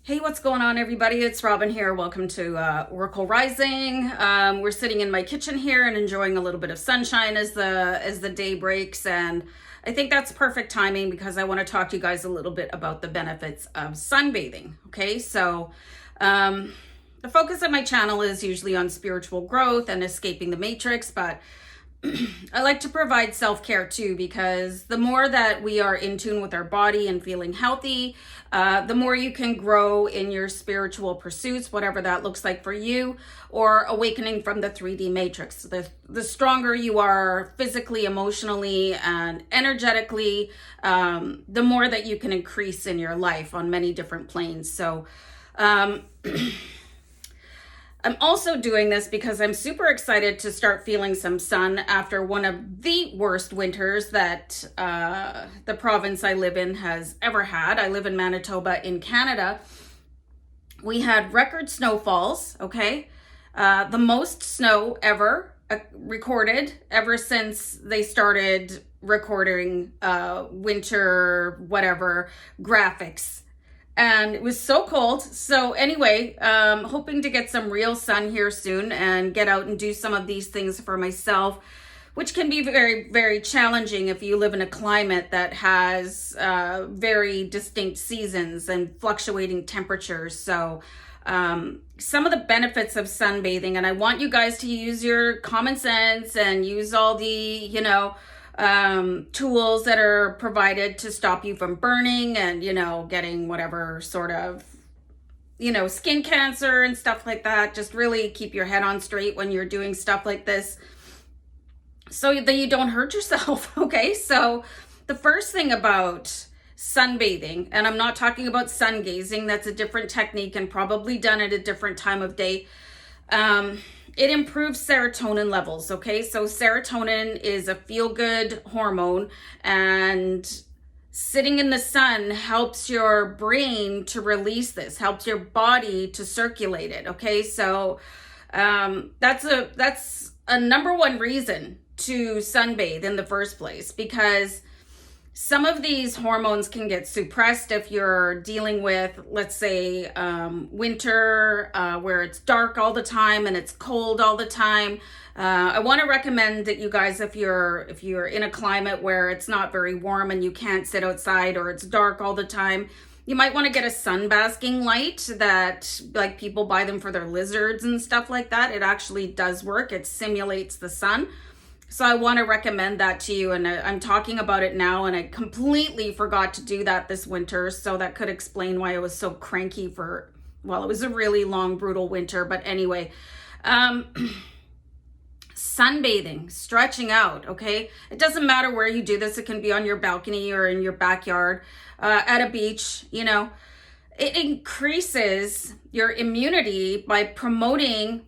Hey, what's going on, everybody? It's Robin here. Welcome to Oracle Rising. We're sitting in my kitchen here and enjoying a little bit of sunshine as the day breaks, and I think that's perfect timing because I want to talk to you guys a little bit about the benefits of sunbathing. Okay, so the focus of my channel is usually on spiritual growth and escaping the matrix, but I like to provide self-care too, because the more that we are in tune with our body and feeling healthy, the more you can grow in your spiritual pursuits, whatever that looks like for you, or awakening from the 3D matrix. The stronger you are physically, emotionally, and energetically, the more that you can increase in your life on many different planes. So I'm also doing this because I'm super excited to start feeling some sun after one of the worst winters that the province I live in has ever had. I live in Manitoba in Canada. We had record snowfalls, okay? The most snow ever recorded ever since they started recording winter whatever graphics. And it was so cold. So anyway, hoping to get some real sun here soon and get out and do some of these things for myself, which can be very, very challenging if you live in a climate that has very distinct seasons and fluctuating temperatures. So some of the benefits of sunbathing, and I want you guys to use your common sense and use all the, tools that are provided to stop you from burning and, getting whatever sort of, skin cancer and stuff like that. Just really keep your head on straight when you're doing stuff like this so that you don't hurt yourself. Okay. So the first thing about sunbathing, and I'm not talking about sun gazing, that's a different technique and probably done at a different time of day. It improves serotonin levels, okay? So serotonin is a feel-good hormone, and sitting in the sun helps your brain to release this, helps your body to circulate it, okay? So that's a number one reason to sunbathe in the first place, because some of these hormones can get suppressed if you're dealing with, let's say, winter, where it's dark all the time and it's cold all the time. I want to recommend that you guys, if you're in a climate where it's not very warm and you can't sit outside or it's dark all the time, you might want to get a sun basking light that, like, people buy them for their lizards and stuff like that. It actually does work. It simulates the sun. So I want to recommend that to you, and I'm talking about it now, and I completely forgot to do that this winter, so that could explain why I was so cranky it was a really long, brutal winter. But anyway, sunbathing, stretching out, okay? It doesn't matter where you do this. It can be on your balcony or in your backyard, at a beach, It increases your immunity by promoting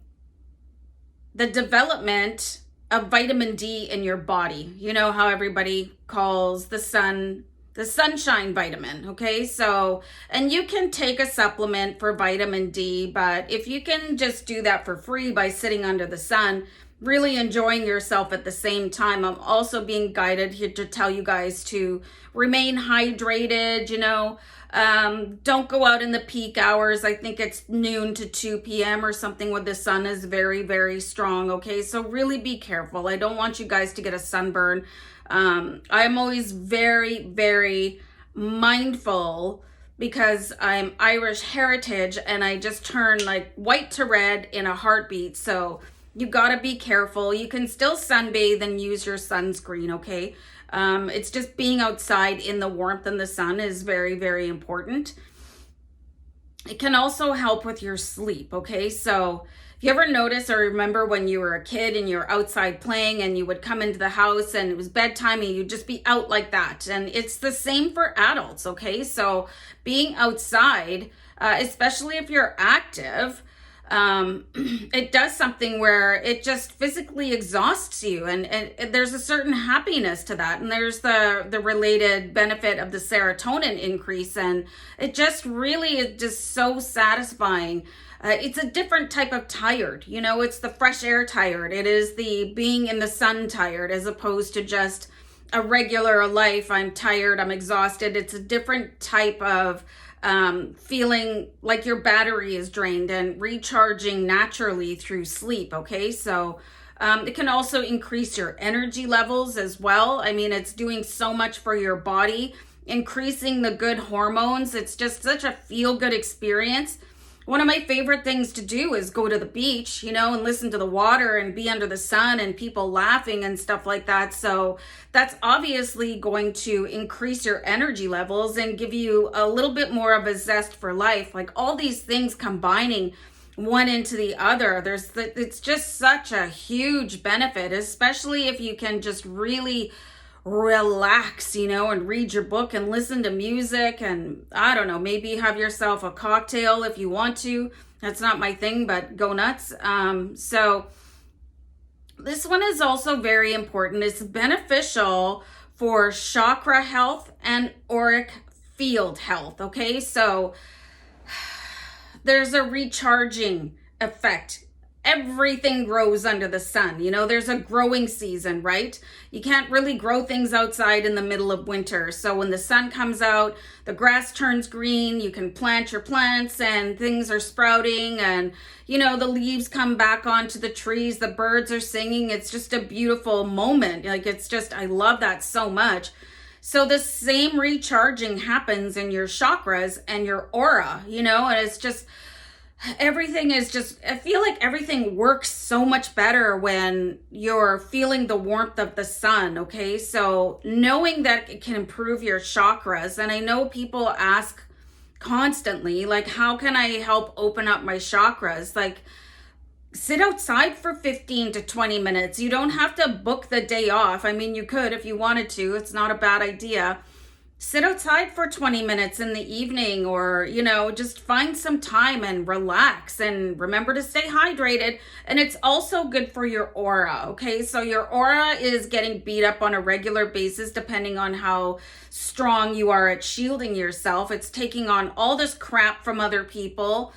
the development of vitamin D in your body. You know how everybody calls the sunshine vitamin, okay? So, and you can take a supplement for vitamin D, but if you can just do that for free by sitting under the sun, really enjoying yourself at the same time, I'm also being guided here to tell you guys to remain hydrated, don't go out in the peak hours. I think it's noon to 2 p.m. or something where the sun is very, very strong. Okay, so really be careful. I don't want you guys to get a sunburn. I'm always very, very mindful because I'm Irish heritage and I just turn like white to red in a heartbeat. So you gotta be careful. You can still sunbathe and use your sunscreen, okay? It's just being outside in the warmth and the sun is very, very important. It can also help with your sleep, okay? So if you ever notice or remember when you were a kid and you were outside playing and you would come into the house and it was bedtime and you'd just be out like that. And it's the same for adults, okay? So being outside, especially if you're active, it does something where it just physically exhausts you, and there's a certain happiness to that, and there's the related benefit of the serotonin increase, and it just really is just so satisfying. It's a different type of tired, it's the fresh air tired. It is the being in the sun tired, as opposed to just a regular life. I'm tired, I'm exhausted. It's a different type of feeling like your battery is drained and recharging naturally through sleep. Okay, so it can also increase your energy levels as well. I mean, it's doing so much for your body, increasing the good hormones. It's just such a feel-good experience. One of my favorite things to do is go to the beach, you know, and listen to the water and be under the sun and people laughing and stuff like that. So that's obviously going to increase your energy levels and give you a little bit more of a zest for life. Like all these things combining one into the other, it's just such a huge benefit, especially if you can just really relax, you know, and read your book and listen to music, and I don't know, maybe have yourself a cocktail if you want to. That's not my thing, but go nuts. So this one is also very important. It's beneficial for chakra health and auric field health. Okay, so there's a recharging effect. Everything grows under the sun. You know, there's a growing season, right? You can't really grow things outside in the middle of winter. So when the sun comes out, the grass turns green, you can plant your plants and things are sprouting, and, you know, the leaves come back onto the trees, the birds are singing. It's just a beautiful moment. Like, it's just, I love that so much. So the same recharging happens in your chakras and your aura, you know, and it's just, everything is just, I feel like everything works so much better when you're feeling the warmth of the sun. Okay, so knowing that it can improve your chakras, and I know people ask constantly, like, how can I help open up my chakras? Like, sit outside for 15 to 20 minutes. You don't have to book the day off. I mean, you could if you wanted to. It's not a bad idea. Sit outside for 20 minutes in the evening, or, you know, just find some time and relax, and remember to stay hydrated. And it's also good for your aura. Okay, so your aura is getting beat up on a regular basis depending on how strong you are at shielding yourself. It's taking on all this crap from other people,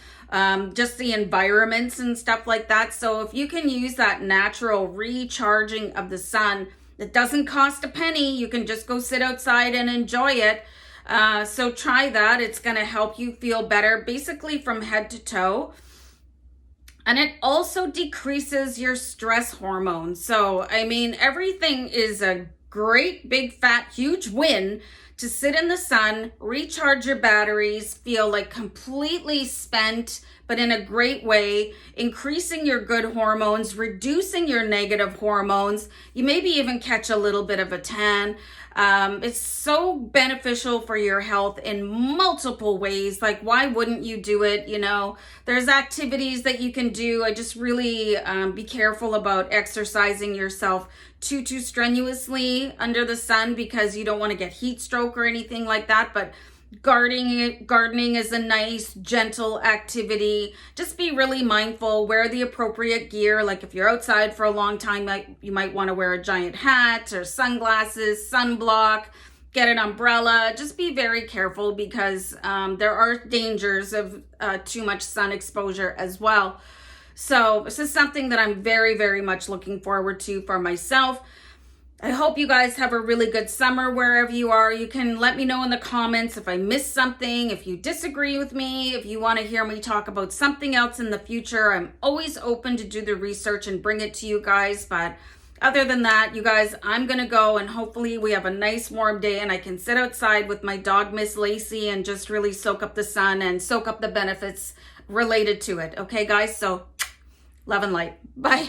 just the environments and stuff like that. So if you can use that natural recharging of the sun, it doesn't cost a penny. You can just go sit outside and enjoy it. So try that. It's going to help you feel better, basically from head to toe. And it also decreases your stress hormones. So, I mean, everything is a great, big, fat, huge win to sit in the sun, recharge your batteries, feel like completely spent, but in a great way, increasing your good hormones, reducing your negative hormones. You maybe even catch a little bit of a tan. It's so beneficial for your health in multiple ways. Like, why wouldn't you do it? You know, there's activities that you can do. I just really be careful about exercising yourself too strenuously under the sun, because you don't want to get heat stroke or anything like that. But gardening is a nice, gentle activity. Just be really mindful. Wear the appropriate gear. Like, if you're outside for a long time, like, you might want to wear a giant hat or sunglasses, sunblock, get an umbrella. Just be very careful, because there are dangers of too much sun exposure as well. So this is something that I'm very, very much looking forward to for myself. I hope you guys have a really good summer wherever you are. You can let me know in the comments if I missed something, if you disagree with me, if you want to hear me talk about something else in the future. I'm always open to do the research and bring it to you guys. But other than that, you guys, I'm going to go, and hopefully we have a nice warm day and I can sit outside with my dog, Miss Lacey, and just really soak up the sun and soak up the benefits related to it. Okay, guys? So love and light. Bye.